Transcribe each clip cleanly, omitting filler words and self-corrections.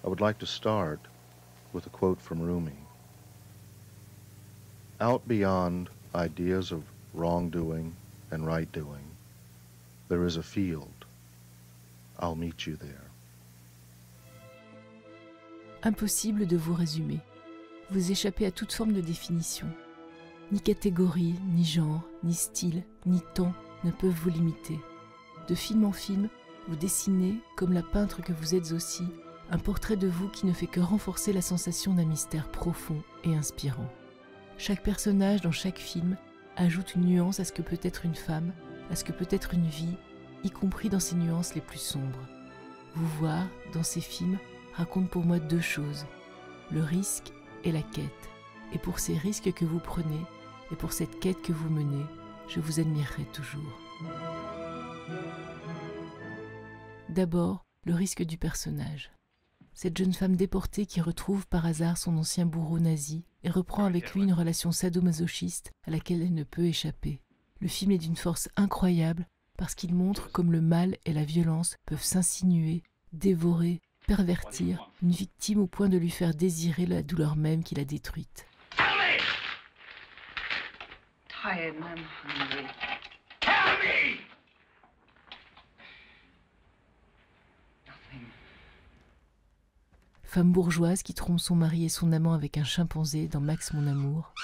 I would like to start with a quote from Rumi. Out beyond ideas of wrongdoing and right doing, there is a field. I'll meet you there. Impossible de vous résumer. Vous échappez à toute forme de définition. Ni catégorie, ni genre, ni style, ni temps ne peuvent vous limiter. De film en film, vous dessinez, comme la peintre que vous êtes aussi, un portrait de vous qui ne fait que renforcer la sensation d'un mystère profond et inspirant. Chaque personnage dans chaque film ajoute une nuance à ce que peut être une femme, à ce que peut être une vie, y compris dans ses nuances les plus sombres. Vous voir, dans ces films, raconte pour moi deux choses, le risque et la quête. Et pour ces risques que vous prenez, et pour cette quête que vous menez, je vous admirerai toujours. D'abord, le risque du personnage. Cette jeune femme déportée qui retrouve par hasard son ancien bourreau nazi et reprend avec lui une relation sadomasochiste à laquelle elle ne peut échapper. Le film est d'une force incroyable parce qu'il montre comme le mal et la violence peuvent s'insinuer, dévorer, pervertir une victime au point de lui faire désirer la douleur même qui l'a détruite. Tired and I'm hungry. Tell me! Nothing. Femme bourgeoise qui trompe son mari et son amant avec un chimpanzé dans Max mon amour.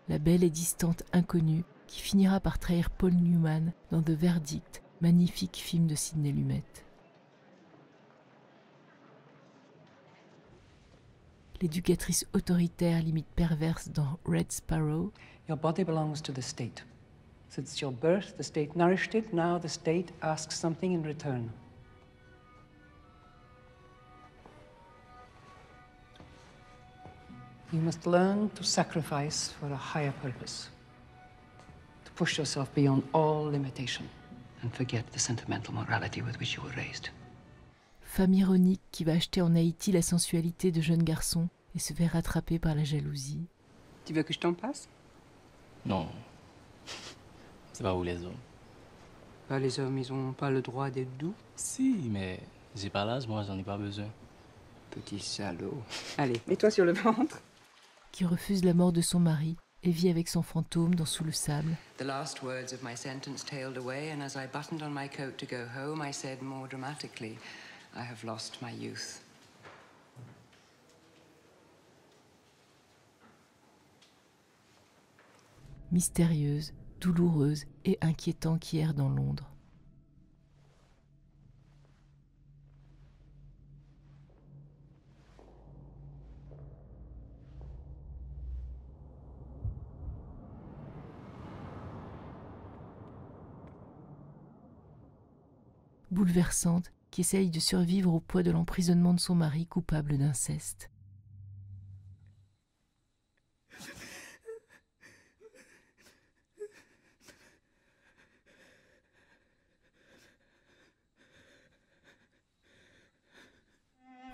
La belle et distante inconnue qui finira par trahir Paul Newman dans The Verdict, magnifique film de Sidney Lumet. L'éducatrice autoritaire, limite perverse dans Red Sparrow. Your body belongs to the state. Since your birth, the state nourished it. Now the state asks something in return. You must learn to sacrifice for a higher purpose. To push yourself beyond all limitation and forget the sentimental morality with which you were raised. Femme ironique qui va acheter en Haïti la sensualité de jeunes garçons et se fait rattraper par la jalousie. Tu veux que je t'en passe? Non. C'est pas vous les hommes. Bah, les hommes, ils ont pas le droit d'être doux. Si, mais j'ai pas l'âge, moi j'en ai pas besoin. Petit salaud. Allez, mets-toi sur le ventre. Qui refuse la mort de son mari et vit avec son fantôme dans Sous le sable. The last words of my sentence tailed away, and as I buttoned on my coat to go home, I said more dramatically, I have lost my youth. Mystérieuse, douloureuse et inquiétant qui erre dans Londres. Bouleversante, qui essaye de survivre au poids de l'emprisonnement de son mari coupable d'inceste.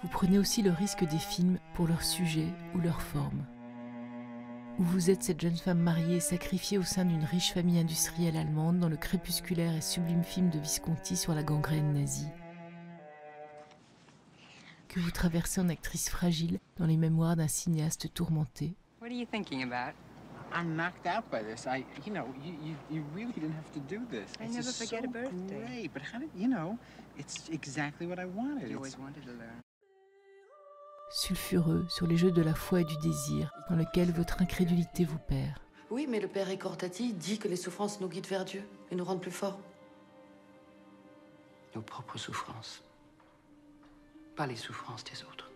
Vous prenez aussi le risque des films pour leur sujet ou leur forme. Où vous êtes cette jeune femme mariée et sacrifiée au sein d'une riche famille industrielle allemande dans le crépusculaire et sublime film de Visconti sur la gangrène nazie. Que vous traversez en actrice fragile dans les mémoires d'un cinéaste tourmenté. What are you thinking about? I'm knocked out by this. You really didn't have to do this. I This never is forget so a birthday. Great, but how did it's exactly what I wanted. You It's- always wanted to learn. Sulfureux sur les jeux de la foi et du désir, dans lequel votre incrédulité vous perd. Oui, mais le père Ricortati dit que les souffrances nous guident vers Dieu et nous rendent plus forts. Nos propres souffrances. Pas les souffrances des autres.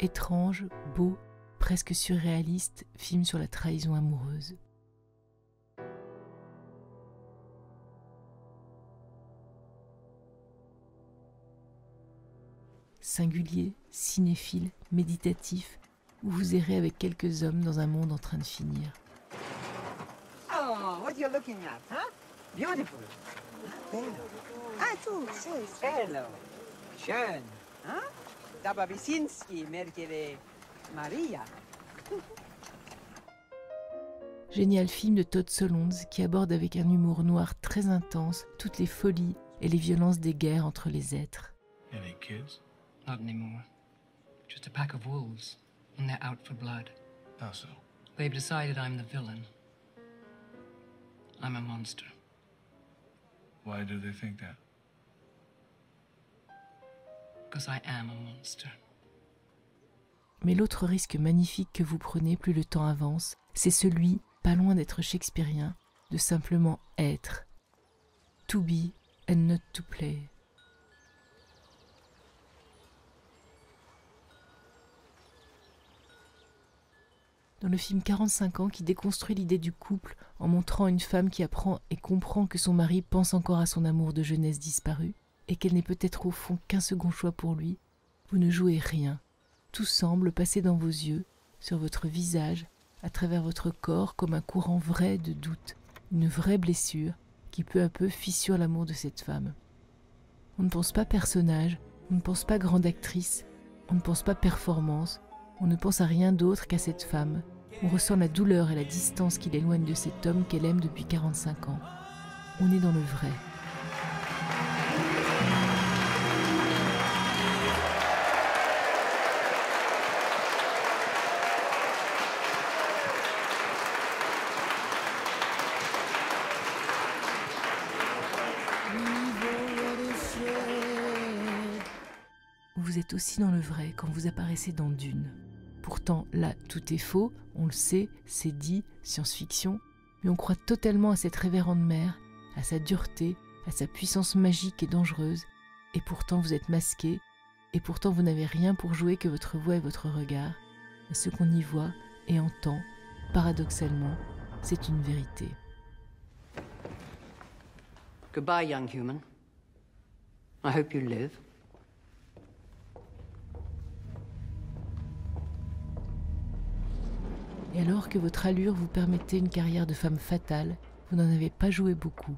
Étrange, beau, presque surréaliste, film sur la trahison amoureuse. Singulier, cinéphile, méditatif, où vous errez avec quelques hommes dans un monde en train de finir. Oh, what you looking at, huh? Beautiful. Hello. Ah, tu, c'est hello. Schön, huh? Daba Wyszynski, Merkele, Maria. Génial film de Todd Solondz qui aborde avec un humour noir très intense toutes les folies et les violences des guerres entre les êtres. Any kids? Not anymore. Just a pack of wolves, and they're out for blood. How so? They've decided I'm the villain. I'm a monster. Why do they think that? Because I am a monster. Mais l'autre risque magnifique que vous prenez plus le temps avance, c'est celui, pas loin d'être shakespearien, de simplement être. To be and not to play. Dans le film 45 ans qui déconstruit l'idée du couple en montrant une femme qui apprend et comprend que son mari pense encore à son amour de jeunesse disparu et qu'elle n'est peut-être au fond qu'un second choix pour lui, vous ne jouez rien. Tout semble passer dans vos yeux, sur votre visage, à travers votre corps comme un courant vrai de doute, une vraie blessure qui peu à peu fissure l'amour de cette femme. On ne pense pas personnage, on ne pense pas grande actrice, on ne pense pas performance, on ne pense à rien d'autre qu'à cette femme. On ressent la douleur et la distance qui l'éloignent de cet homme qu'elle aime depuis 45 ans. On est dans le vrai. Vous êtes aussi dans le vrai quand vous apparaissez dans Dune. Pourtant, là, tout est faux, on le sait, c'est dit, science-fiction, mais on croit totalement à cette révérende mère, à sa dureté, à sa puissance magique et dangereuse, et pourtant vous êtes masqué, et pourtant vous n'avez rien pour jouer que votre voix et votre regard, et ce qu'on y voit et entend, paradoxalement, c'est une vérité. Goodbye, young human. I hope you live. Et alors que votre allure vous permettait une carrière de femme fatale, vous n'en avez pas joué beaucoup.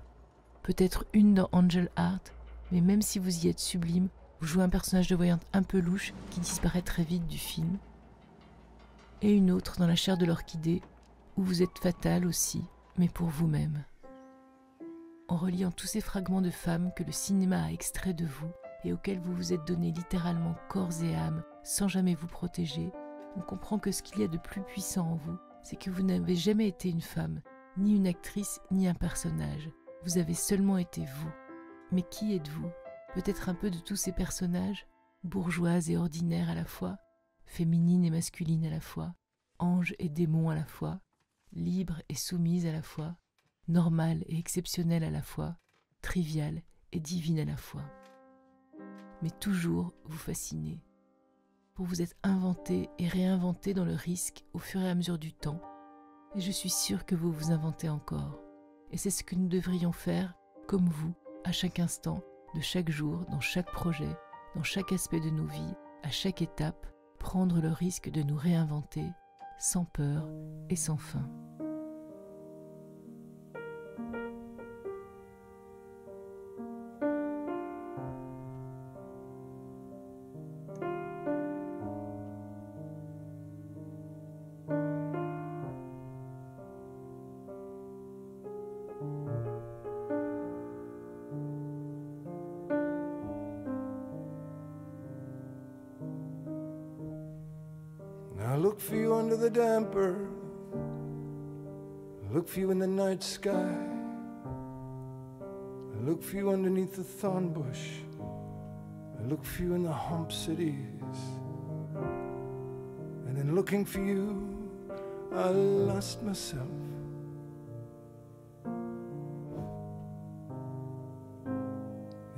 Peut-être une dans Angel Heart, mais même si vous y êtes sublime, vous jouez un personnage de voyante un peu louche qui disparaît très vite du film. Et une autre dans La chair de l'orchidée, où vous êtes fatale aussi, mais pour vous-même. En reliant tous ces fragments de femmes que le cinéma a extraits de vous et auxquels vous vous êtes donné littéralement corps et âme sans jamais vous protéger, on comprend que ce qu'il y a de plus puissant en vous, c'est que vous n'avez jamais été une femme, ni une actrice, ni un personnage. Vous avez seulement été vous. Mais qui êtes-vous? Peut-être un peu de tous ces personnages, bourgeoises et ordinaires à la fois, féminines et masculines à la fois, anges et démons à la fois, libres et soumises à la fois, normales et exceptionnelles à la fois, triviales et divines à la fois. Mais toujours vous fascinez. Vous vous êtes inventé et réinventé dans le risque au fur et à mesure du temps, et je suis sûre que vous vous inventez encore. Et c'est ce que nous devrions faire, comme vous, à chaque instant, de chaque jour, dans chaque projet, dans chaque aspect de nos vies, à chaque étape, prendre le risque de nous réinventer, sans peur et sans fin. I look for you under the damper, I look for you in the night sky, I look for you underneath the thorn bush, I look for you in the hump cities, and in looking for you, I lost myself.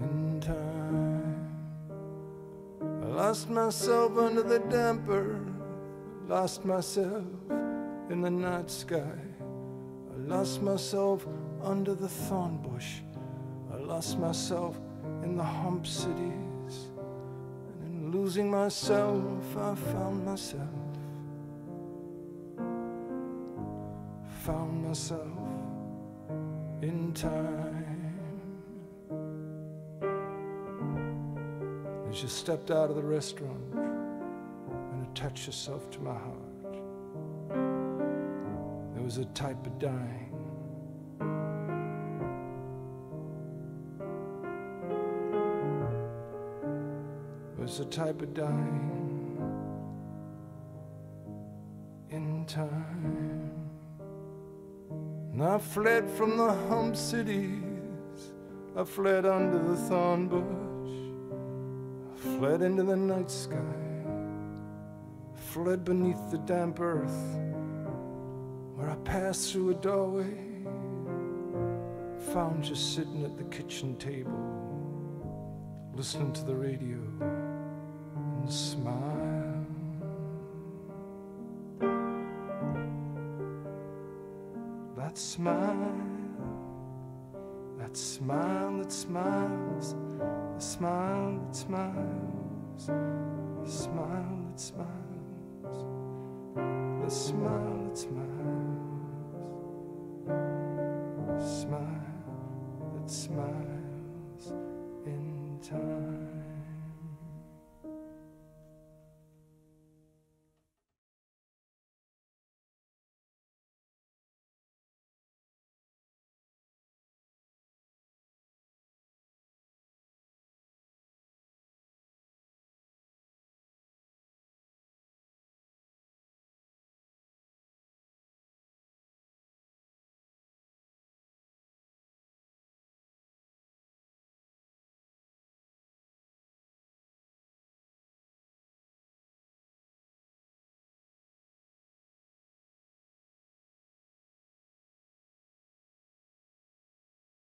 In time, I lost myself under the damper, lost myself in the night sky, I lost myself under the thorn bush, I lost myself in the hump cities, and in losing myself I found myself, found myself in time. As you stepped out of the restaurant and attached yourself to my heart, there was a type of dying. Was a type of dying in time. And I fled from the hump cities, I fled under the thorn bush, I fled into the night sky, fled beneath the damp earth, where I passed through a doorway, found you sitting at the kitchen table, listening to the radio and smile. That smile, that smile that smiles, the smile that smiles, the smile that smiles, the smile that smiles, smile that smiles.